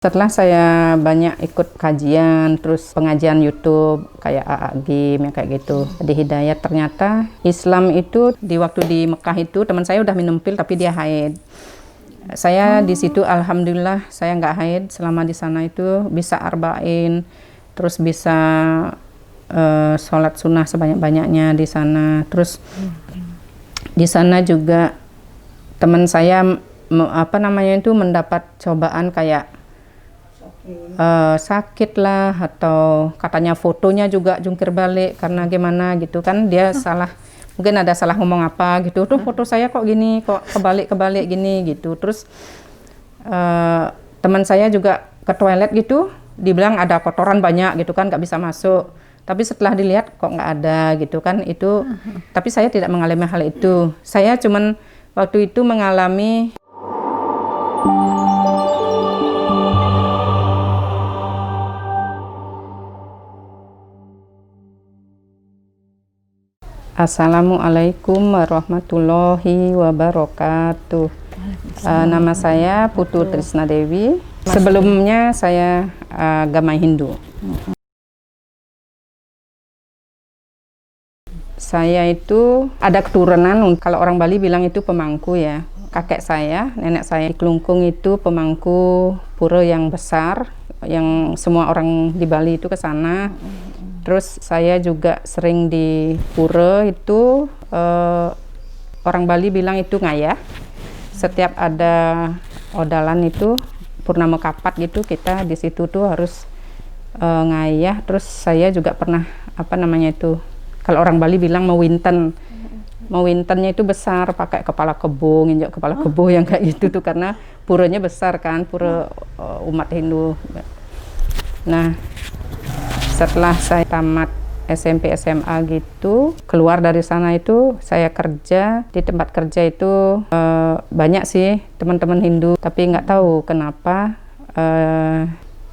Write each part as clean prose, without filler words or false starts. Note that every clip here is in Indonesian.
Setelah saya banyak ikut kajian, terus pengajian YouTube kayak AA Gim yang kayak gitu, di Hidayat ternyata Islam itu di waktu di Mekah itu teman saya udah minum pil tapi dia haid. Saya di situ alhamdulillah saya nggak haid selama di sana itu bisa arba'in, terus bisa sholat sunnah sebanyak-banyaknya di sana. Terus di sana juga teman saya mendapat cobaan kayak sakit lah, atau katanya fotonya juga jungkir balik karena gimana gitu kan, dia salah, mungkin ada salah ngomong apa gitu, tuh foto saya kok gini, kok kebalik gini gitu. Terus teman saya juga ke toilet gitu, dibilang ada kotoran banyak gitu kan, nggak bisa masuk, tapi setelah dilihat kok nggak ada gitu kan itu. Tapi saya tidak mengalami hal itu, saya cuman waktu itu mengalami Assalamualaikum warahmatullahi wabarakatuh. Nama saya Putu Trisna Dewi. Sebelumnya saya agama Hindu. Saya itu ada keturunan, kalau orang Bali bilang itu pemangku ya. Kakek saya, nenek saya di Kelungkung itu pemangku pura yang besar, yang semua orang di Bali itu ke sana. Terus saya juga sering di pura itu, orang Bali bilang itu ngayah. Setiap ada odalan itu purnama kapat gitu, kita di situ tuh harus ngayah. Terus saya juga pernah kalau orang Bali bilang mewinten. Mewintennya itu besar, pakai kepala kebo, nginjak kepala kebo yang kayak gitu tuh, karena puranya besar kan, pura umat Hindu. Nah, setelah saya tamat SMP SMA gitu, keluar dari sana itu saya kerja di tempat kerja itu banyak sih teman-teman Hindu, tapi nggak tahu kenapa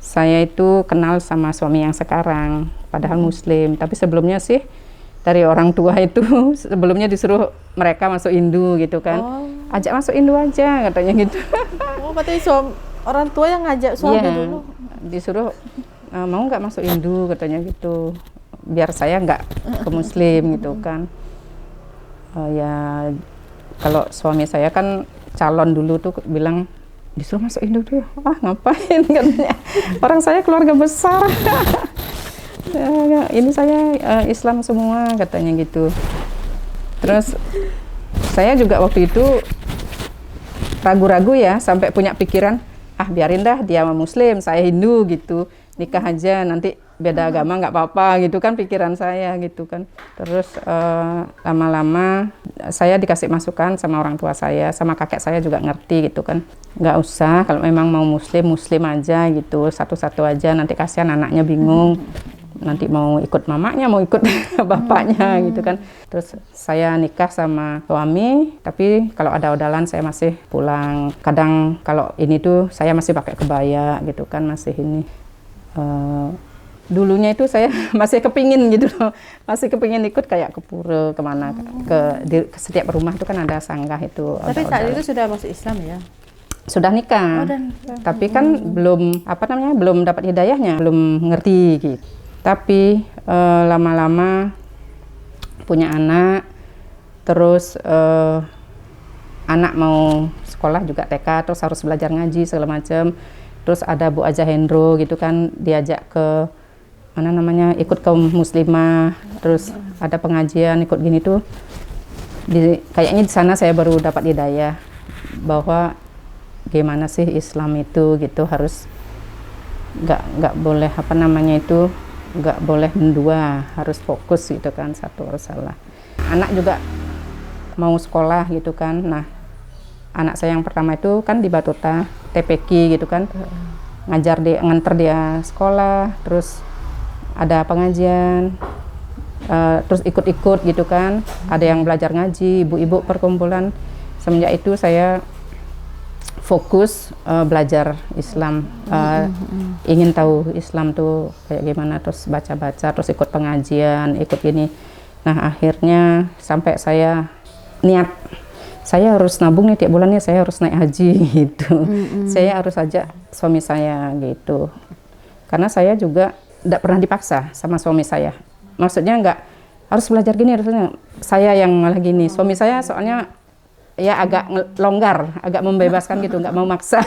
saya itu kenal sama suami yang sekarang, padahal Muslim. Tapi sebelumnya sih dari orang tua itu sebelumnya disuruh mereka masuk Hindu gitu kan, ajak masuk Hindu aja katanya gitu. Oh, berarti orang tua yang ngajak suami dulu? Disuruh mau nggak masuk Hindu katanya gitu, biar saya nggak ke Muslim gitu kan. Ya kalau suami saya kan calon dulu tuh bilang disuruh masuk Hindu tuh, ngapain katanya, orang saya keluarga besar. Ini saya Islam semua katanya gitu. Terus saya juga waktu itu ragu-ragu ya, sampai punya pikiran biarin dah dia Muslim, saya Hindu gitu, nikah aja, nanti beda agama nggak apa-apa gitu kan, pikiran saya gitu kan. Terus lama-lama saya dikasih masukan sama orang tua saya, sama kakek saya juga ngerti gitu kan, nggak usah, kalau memang mau Muslim aja gitu, satu-satu aja, nanti kasihan anaknya bingung, nanti mau ikut mamanya, mau ikut bapaknya gitu kan. Terus saya nikah sama suami, tapi kalau ada odalan saya masih pulang. Kadang kalau ini tuh saya masih pakai kebaya gitu kan, masih ini. Dulunya itu saya masih kepingin gitu loh, masih kepingin ikut kayak ke pura, kemana, ke setiap rumah itu kan ada sanggah itu. Tapi saat itu sudah masuk Islam ya? Sudah nikah, tapi kan belum belum dapat hidayahnya, belum ngerti gitu. Tapi lama-lama punya anak, terus anak mau sekolah juga TK, terus harus belajar ngaji segala macam. Terus ada Bu Aja Hendro gitu kan, diajak ke ikut kaum muslimah, terus ada pengajian ikut gini tuh. Kayaknya di sana saya baru dapat hidayah bahwa gimana sih Islam itu gitu, harus nggak boleh nggak boleh mendua, harus fokus gitu kan, satu harus salah. Anak juga mau sekolah gitu kan. Nah, anak saya yang pertama itu kan di Batuta, TPQ gitu kan, nganter dia sekolah, terus ada pengajian, terus ikut-ikut gitu kan, ada yang belajar ngaji, ibu-ibu perkumpulan. Semenjak itu saya fokus belajar Islam, ingin tahu Islam tuh kayak gimana, terus baca-baca, terus ikut pengajian, ikut gini. Nah, akhirnya sampai saya niat saya harus nabung nih tiap bulannya, saya harus naik haji gitu. Saya harus ajak suami saya gitu. Karena saya juga tidak pernah dipaksa sama suami saya. Maksudnya nggak harus belajar gini, harusnya saya yang malah gini. Suami saya soalnya ya agak longgar, agak membebaskan gitu, nggak mau maksa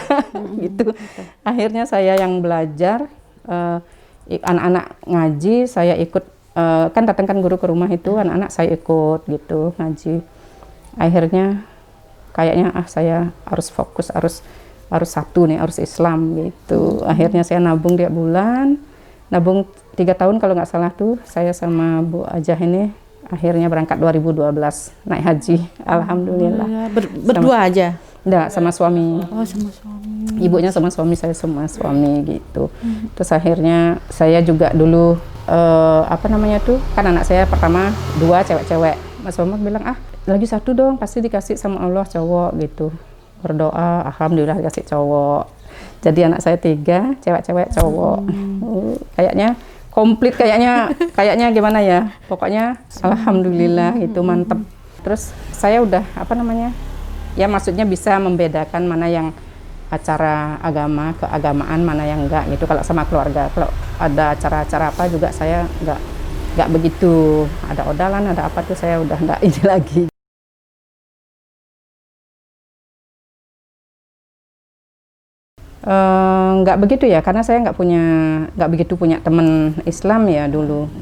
gitu. Akhirnya saya yang belajar, anak-anak ngaji, saya ikut, kan datangkan guru ke rumah itu, anak-anak saya ikut gitu ngaji. Akhirnya kayaknya saya harus fokus, harus satu nih, harus Islam gitu. Akhirnya saya nabung tiap bulan, nabung 3 tahun kalau nggak salah tuh, saya sama Bu Ajah ini akhirnya berangkat 2012 naik haji, alhamdulillah. Berdua aja? Enggak, sama suami. Oh, sama suami. Ibunya sama suami, saya sama suami gitu. Terus akhirnya saya juga dulu kan anak saya pertama 2 cewek-cewek. Mas Muhammad bilang, lagi 1 dong, pasti dikasih sama Allah cowok gitu. Berdoa, alhamdulillah dikasih cowok. Jadi anak saya 3, cewek-cewek cowok. Kayaknya komplit, kayaknya gimana ya, pokoknya alhamdulillah itu mantep. Terus saya udah ya maksudnya bisa membedakan mana yang acara agama, keagamaan, mana yang enggak gitu. Kalau sama keluarga, kalau ada acara-acara apa juga saya enggak begitu, ada odalan, ada apa tuh saya udah enggak ini lagi. Nggak begitu ya, karena saya nggak begitu punya teman Islam ya dulu,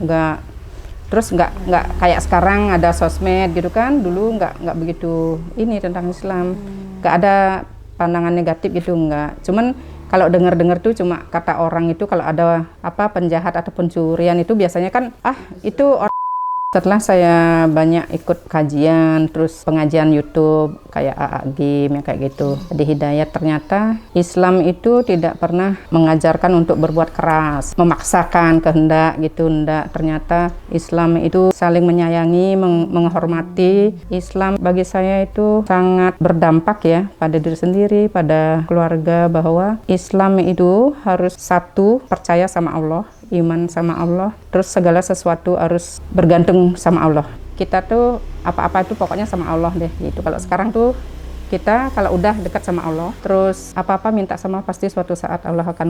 terus nggak kayak sekarang ada sosmed gitu kan, dulu nggak begitu ini tentang Islam, nggak ada pandangan negatif gitu, nggak. Cuman kalau dengar tuh cuma kata orang itu kalau ada penjahat atau pencurian itu biasanya kan itu orang. Setelah saya banyak ikut kajian, terus pengajian YouTube kayak AA Game ya kayak gitu, di Hidayat, ternyata Islam itu tidak pernah mengajarkan untuk berbuat keras, memaksakan kehendak gitu, enggak. Ternyata Islam itu saling menyayangi, menghormati. Islam bagi saya itu sangat berdampak ya pada diri sendiri, pada keluarga, bahwa Islam itu harus satu, percaya sama Allah, iman sama Allah, terus segala sesuatu harus bergantung sama Allah. Kita tuh apa-apa itu pokoknya sama Allah deh gitu. Kalau sekarang tuh kita kalau udah dekat sama Allah, terus apa-apa minta sama, pasti suatu saat Allah akan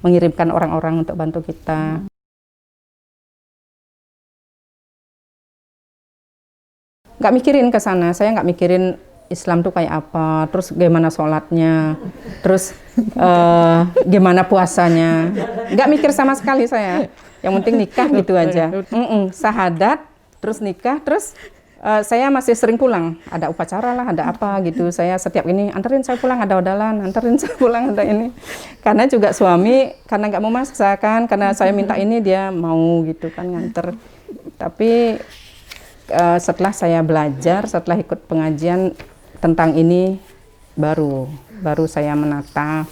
mengirimkan orang-orang untuk bantu kita. Nggak mikirin ke sana, saya nggak mikirin Islam tuh kayak apa, terus gimana sholatnya, terus gimana puasanya, nggak mikir sama sekali saya. Yang penting nikah gitu aja, syahadat, terus nikah, terus saya masih sering pulang, ada upacara lah, ada apa gitu. Saya setiap ini anterin saya pulang, ada odalan, anterin saya pulang, ada ini. Karena juga suami, karena nggak mau maksakan, karena saya minta ini dia mau gitu kan nganter. Tapi setelah saya belajar, setelah ikut pengajian tentang ini, baru saya menata,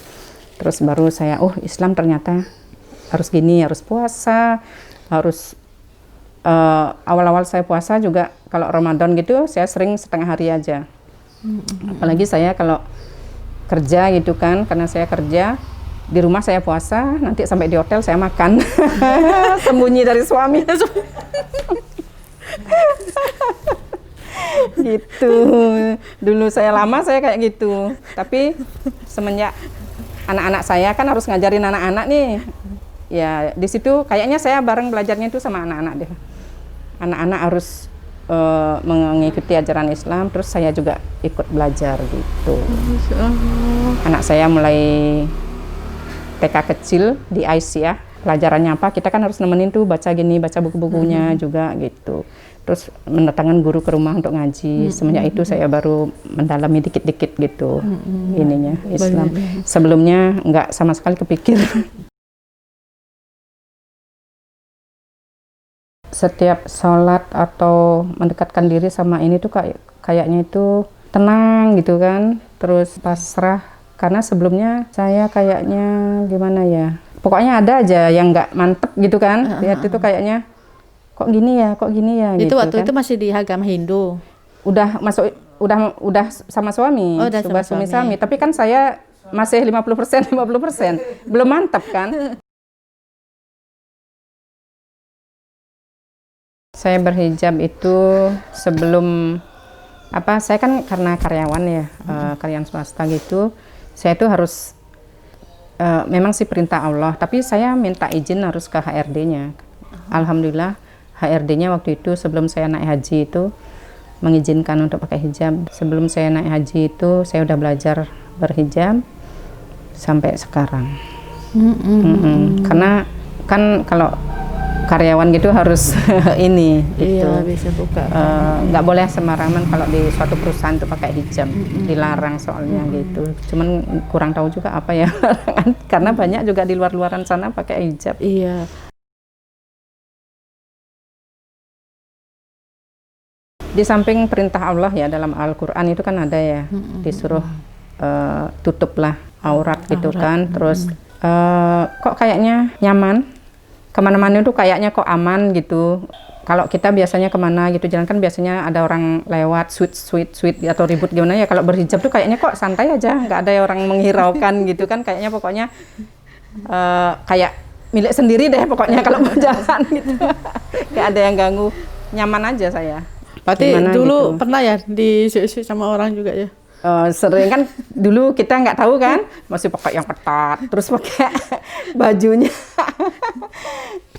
terus baru saya, Islam ternyata harus gini, harus puasa, harus awal-awal saya puasa juga kalau Ramadan gitu saya sering setengah hari aja. Apalagi saya kalau kerja gitu kan, karena saya kerja di rumah saya puasa, nanti sampai di hotel saya makan sembunyi dari suami. Gitu. Dulu saya kayak gitu. Tapi semenjak anak-anak saya kan harus ngajarin anak-anak nih. Ya, di situ kayaknya saya bareng belajarnya itu sama anak-anak deh. Anak-anak harus mengikuti ajaran Islam, terus saya juga ikut belajar gitu. Anak saya mulai TK kecil di IC ya. Pelajarannya apa? Kita kan harus nemenin tuh baca buku-bukunya juga gitu. Terus mendatangkan guru ke rumah untuk ngaji. Semenjak itu saya baru mendalami dikit-dikit gitu ininya Islam. Sebelumnya nggak sama sekali kepikir. Setiap sholat atau mendekatkan diri sama ini tuh kayaknya itu tenang gitu kan. Terus pasrah. Karena sebelumnya saya kayaknya gimana ya. Pokoknya ada aja yang nggak mantep gitu kan. Lihat itu kayaknya kok gini ya itu gitu waktu kan. itu masih di agama Hindu. Udah sama suami, sama suami. Tapi kan saya masih 50%, belum mantap kan. Saya berhijab itu sebelum saya kan karena karyawan ya, karyawan swasta gitu, saya tuh harus memang sih perintah Allah, tapi saya minta izin harus ke HRD-nya. Alhamdulillah HRD-nya waktu itu sebelum saya naik haji itu mengizinkan untuk pakai hijab. Sebelum saya naik haji itu saya udah belajar berhijab sampai sekarang. Karena kan kalau karyawan gitu harus ini gitu. Iya, bisa buka. Nggak boleh sembarangan kalau di suatu perusahaan itu pakai hijab, dilarang soalnya gitu. Cuman kurang tahu juga apa ya karena banyak juga di luar-luaran sana pakai hijab. Iya. Di samping perintah Allah ya dalam Al-Quran itu kan ada ya, disuruh tutuplah aurat gitu kan. Terus kok kayaknya nyaman kemana-mana itu kayaknya kok aman gitu. Kalau kita biasanya kemana gitu jalan kan biasanya ada orang lewat sweet atau ribut gimana ya, kalau berhijab tuh kayaknya kok santai aja, nggak ada orang menghiraukan gitu kan, kayaknya pokoknya kayak milik sendiri deh pokoknya kalau mau jalan gitu. Nggak ada yang ganggu, nyaman aja saya. Berarti Gimana dulu gitu. pernah ya disuit-suit sama orang juga ya? Sering kan dulu kita nggak tahu kan, masih pakai yang ketat, terus pakai bajunya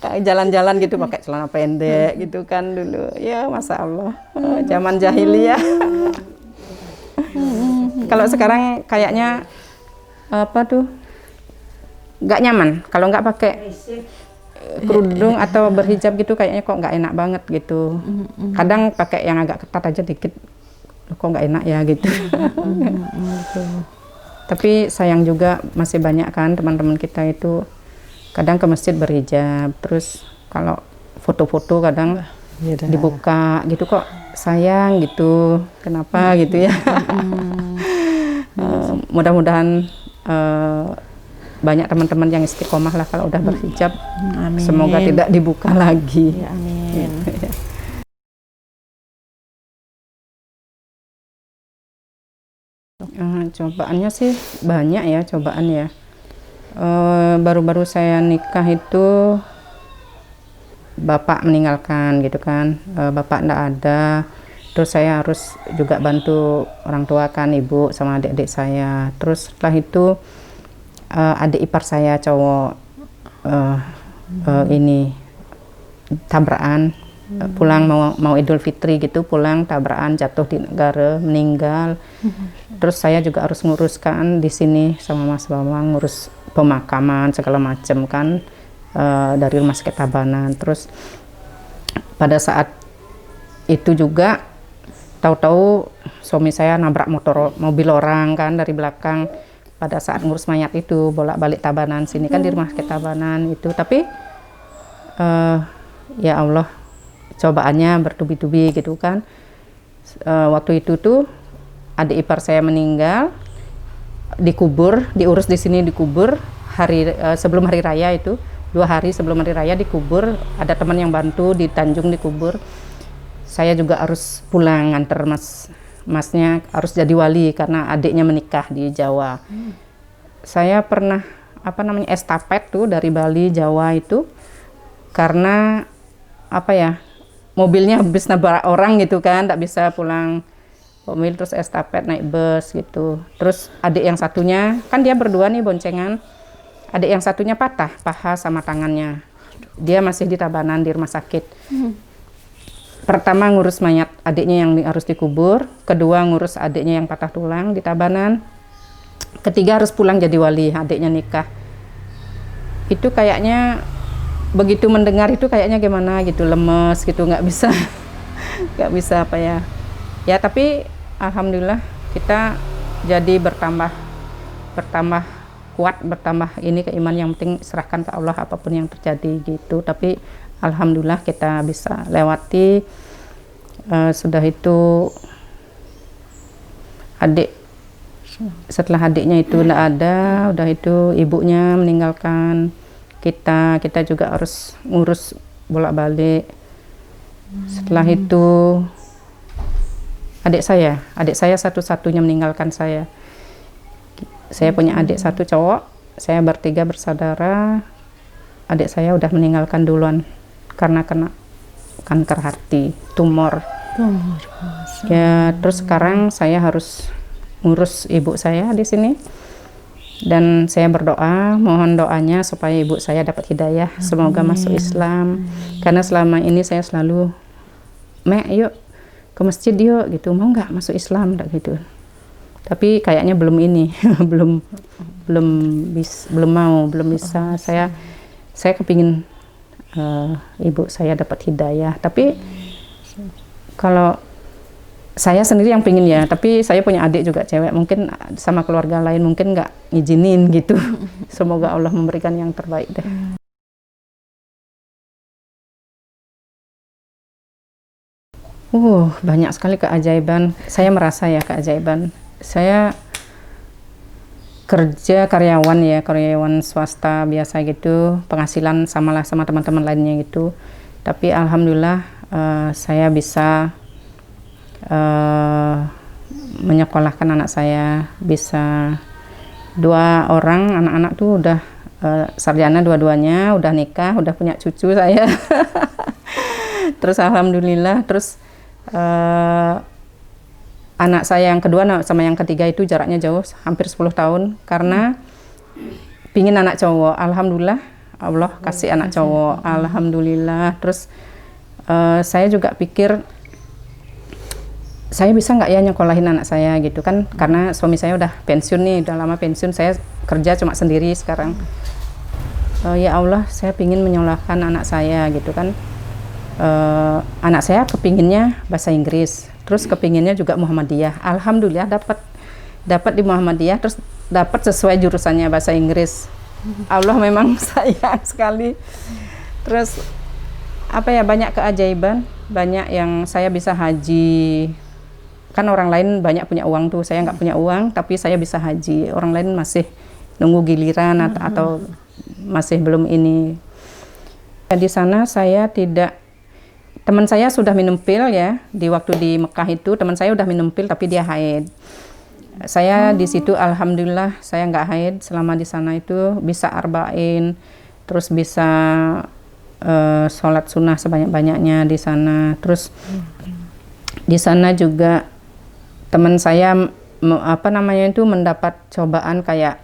jalan-jalan gitu pakai celana pendek gitu kan dulu. Ya masa Allah, zaman jahiliyah. Kalau sekarang kayaknya apa tuh nggak nyaman kalau nggak pakai kerudung atau berhijab gitu, kayaknya kok nggak enak banget gitu. Kadang pakai yang agak ketat aja dikit kok nggak enak ya gitu. Tapi sayang juga masih banyak kan teman-teman kita itu kadang ke masjid berhijab, terus kalau foto-foto kadang dibuka gitu, kok sayang gitu, kenapa gitu ya. Mudah-mudahan banyak teman-teman yang istiqomah lah kalau udah berhijab. Amin. Semoga tidak dibuka lagi. Ya, amin. Cobaannya sih banyak ya, cobaan ya. Baru-baru saya nikah itu bapak meninggalkan gitu kan, bapak enggak ada, terus saya harus juga bantu orang tua kan, ibu sama adik-adik saya. Terus setelah itu adik ipar saya cowok ini tabrakan, pulang mau Idul Fitri gitu, pulang tabrakan jatuh di negara, meninggal. Terus saya juga harus nguruskan di sini sama Mas Bawang, ngurus pemakaman segala macam kan, dari Rumah Sakit Tabanan. Terus pada saat itu juga tahu-tahu suami saya nabrak mobil orang kan dari belakang. Pada saat ngurus mayat itu bolak-balik Tabanan sini kan, di Rumah Sakit Tabanan itu. Tapi ya Allah, cobaannya bertubi-tubi gitu kan. Waktu itu tuh adik ipar saya meninggal, dikubur, diurus di sini, dikubur sebelum hari raya itu, 2 hari sebelum hari raya dikubur. Ada teman yang bantu di Tanjung dikubur. Saya juga harus pulang nganter masnya, harus jadi wali karena adiknya menikah di Jawa. Saya pernah estafet tuh dari Bali Jawa itu, karena mobilnya habis nabrak orang gitu kan, tak bisa pulang mobil, terus estafet naik bus gitu. Terus adik yang satunya kan dia berdua nih boncengan, adik yang satunya patah paha sama tangannya, dia masih di Tabanan di rumah sakit. Pertama ngurus mayat adiknya yang harus dikubur, kedua ngurus adiknya yang patah tulang di Tabanan, ketiga harus pulang jadi wali, adiknya nikah. Itu kayaknya begitu mendengar itu kayaknya gimana gitu, lemes gitu, nggak bisa ya, tapi alhamdulillah kita jadi bertambah kuat, bertambah ini keiman. Yang penting serahkan ke Allah apapun yang terjadi gitu. Tapi alhamdulillah kita bisa lewati. Sudah itu setelah adiknya itu tidak ada, udah itu ibunya meninggalkan kita juga harus ngurus bolak-balik. Setelah itu adik saya satu-satunya meninggalkan saya. Saya punya adik satu cowok, saya bertiga bersaudara. Adik saya udah meninggalkan duluan karena kena kanker hati, tumor. Ya, terus sekarang saya harus ngurus ibu saya di sini. Dan saya berdoa, mohon doanya supaya ibu saya dapat hidayah, semoga masuk Islam. Karena selama ini saya selalu, Mek, yuk ke masjid yuk, gitu. Mau nggak masuk Islam, gitu. Tapi kayaknya belum ini, belum bisa. Saya kepingin ibu saya dapat hidayah. Tapi kalau saya sendiri yang pingin ya, tapi saya punya adik juga cewek, mungkin sama keluarga lain mungkin nggak ngizinin gitu. Semoga Allah memberikan yang terbaik deh. Banyak sekali keajaiban. Saya merasa ya keajaiban. Saya kerja karyawan swasta biasa gitu, penghasilan samalah sama teman-teman lainnya gitu. Tapi alhamdulillah saya bisa menyekolahkan anak saya, bisa 2 orang anak-anak tuh udah sarjana dua-duanya, udah nikah, udah punya cucu saya. Terus alhamdulillah, terus anak saya yang kedua sama yang ketiga itu jaraknya jauh, hampir 10 tahun, karena pingin anak cowok. Alhamdulillah Allah kasih anak cowok, alhamdulillah. Terus saya juga pikir saya bisa nggak ya nyekolahin anak saya gitu kan, karena suami saya udah pensiun nih, udah lama pensiun, saya kerja cuma sendiri sekarang. Ya Allah, saya pingin menyekolahkan anak saya gitu kan. Anak saya kepinginnya bahasa Inggris, terus kepinginnya juga Muhammadiyah. Alhamdulillah dapat di Muhammadiyah, terus dapat sesuai jurusannya bahasa Inggris. Allah memang sayang sekali. Terus apa ya, banyak keajaiban, banyak yang saya bisa haji. Kan orang lain banyak punya uang tuh, saya nggak punya uang, tapi saya bisa haji. Orang lain masih nunggu giliran atau masih belum ini. Di sana saya tidak, teman saya sudah minum pil ya, di waktu di Mekah itu teman saya udah minum pil tapi dia haid. Saya di situ alhamdulillah saya nggak haid selama di sana, itu bisa arba'in, terus bisa sholat sunnah sebanyak-banyaknya di sana. Terus di sana juga teman saya mendapat cobaan kayak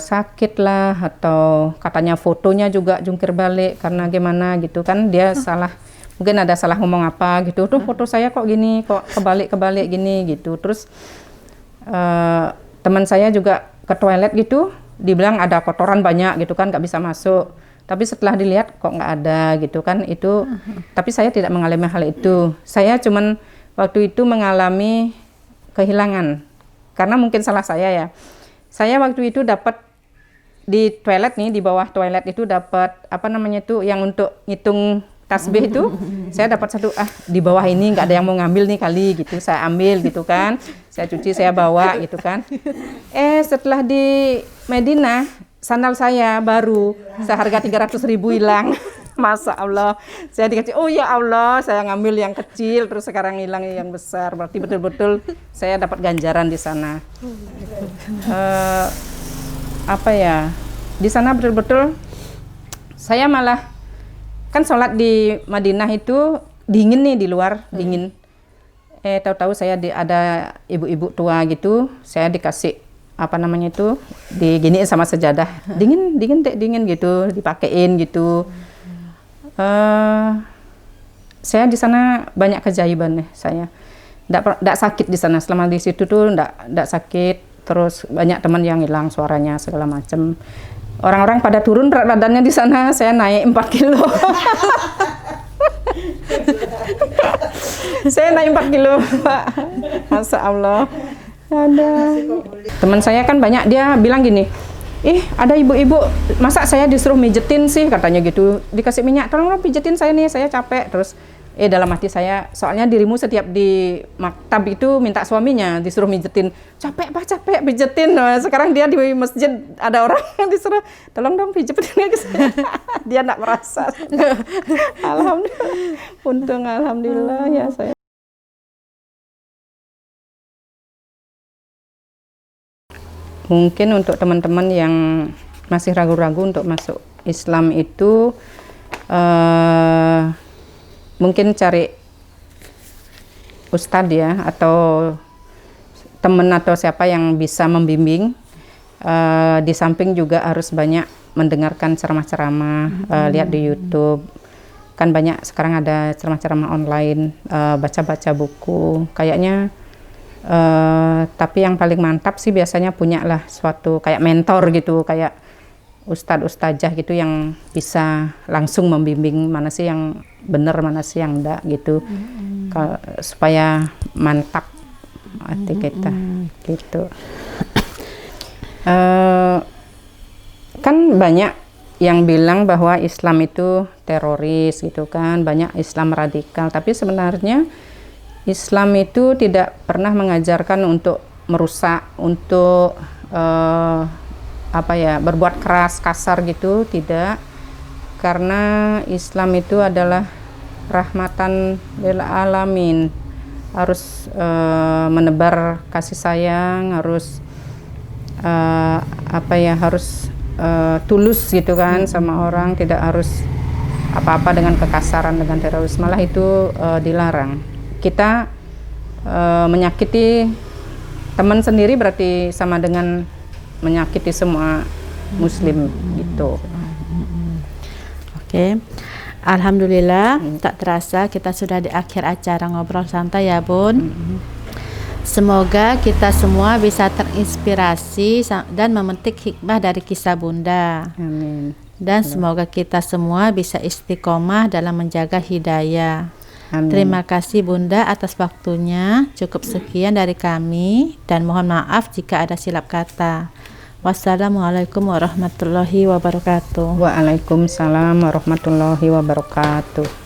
sakit lah, atau katanya fotonya juga jungkir balik karena gimana gitu kan, dia salah, mungkin ada salah ngomong apa gitu, tuh foto saya kok gini, kok kebalik gini gitu. Terus teman saya juga ke toilet gitu, dibilang ada kotoran banyak gitu kan, nggak bisa masuk. Tapi setelah dilihat kok nggak ada gitu kan, itu. Tapi saya tidak mengalami hal itu. Saya cuman waktu itu mengalami kehilangan, karena mungkin salah saya ya. Saya waktu itu dapat di toilet nih, di bawah toilet itu dapat yang untuk ngitung tasbih itu. Saya dapat satu, di bawah ini nggak ada yang mau ngambil nih kali gitu. Saya ambil gitu kan, saya cuci, saya bawa gitu kan. Setelah di Madinah, sandal saya baru seharga 300.000 hilang. Masa Allah, saya dikasih, oh ya Allah, saya ngambil yang kecil, terus sekarang hilang yang besar. Berarti betul-betul saya dapat ganjaran di sana. Di sana betul-betul saya malah, kan sholat di Madinah itu dingin nih, di luar dingin. Tahu-tahu saya ada ibu-ibu tua gitu, saya dikasih diginiin sama sejadah, dingin gitu, dipakein gitu. Saya di sana banyak keajaiban nih, saya nggak sakit di sana, selama di situ tuh nggak sakit. Terus banyak teman yang hilang suaranya segala macam, orang-orang pada turun berat badannya di sana, saya naik 4 kilo. Saya naik 4 kilo, Pak. Masya Allah. Ada teman saya kan banyak, dia bilang gini, ada ibu-ibu, masa saya disuruh mijetin sih, katanya gitu, dikasih minyak, tolong pijetin saya nih, saya capek. Terus dalam hati saya, soalnya dirimu setiap di maktab itu minta suaminya disuruh mijetin, capek Pak, capek pijetin. Nah, sekarang dia di masjid ada orang yang disuruh, tolong dong pijetin ke saya. Dia nggak merasa. Alhamdulillah, untung alhamdulillah ya saya. Mungkin untuk teman-teman yang masih ragu-ragu untuk masuk Islam itu, mungkin cari ustadz ya, atau teman atau siapa yang bisa membimbing. Di samping juga harus banyak mendengarkan ceramah-ceramah, lihat di YouTube. Kan banyak sekarang ada ceramah-ceramah online, baca-baca buku. Kayaknya tapi yang paling mantap sih biasanya punya lah suatu kayak mentor gitu, kayak ustadz-ustadzah gitu yang bisa langsung membimbing mana sih yang benar, mana sih yang enggak gitu, supaya mantap hati kita gitu. Kan banyak yang bilang bahwa Islam itu teroris gitu kan, banyak Islam radikal, tapi sebenarnya Islam itu tidak pernah mengajarkan untuk merusak, untuk berbuat keras, kasar gitu, tidak. Karena Islam itu adalah rahmatan lil alamin, harus menebar kasih sayang, harus harus tulus gitu kan sama orang, tidak harus apa-apa dengan kekasaran, dengan teroris, malah itu dilarang. Kita menyakiti teman sendiri berarti sama dengan menyakiti semua muslim gitu. Oke. Alhamdulillah, tak terasa kita sudah di akhir acara ngobrol santai ya Bun. Semoga kita semua bisa terinspirasi dan memetik hikmah dari kisah Bunda. Amin. Dan semoga kita semua bisa istiqomah dalam menjaga hidayah. Amin. Terima kasih Bunda atas waktunya. Cukup sekian dari kami dan mohon maaf jika ada silap kata. Wassalamualaikum warahmatullahi wabarakatuh. Waalaikumsalam warahmatullahi wabarakatuh.